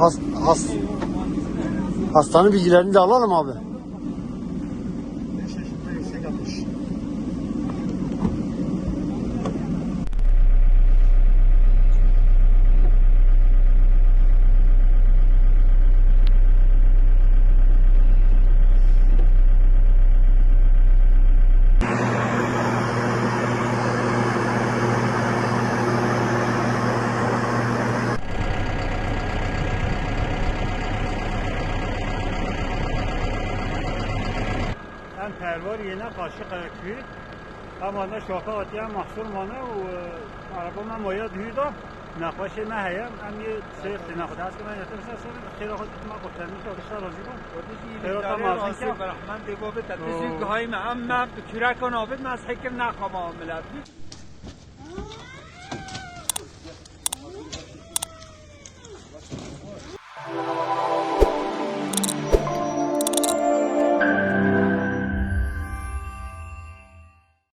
has, has, hastanın bilgilerini de alalım abi. 5 yaşında yüksek atış. هم پروار یه نه قاشق کوی اما نه شاخه آتی هم محصول مانه و عربا من ماید هیدا نقاش نه هیم هم یه سرخ نخوده هست که من یادم سرسه خیلی خود ما قطعه میشه آدشتر راضی کن خیلی تا مازن که من دیگه به تدریسی که های من کورک و نابد من از حکم نخوام عاملت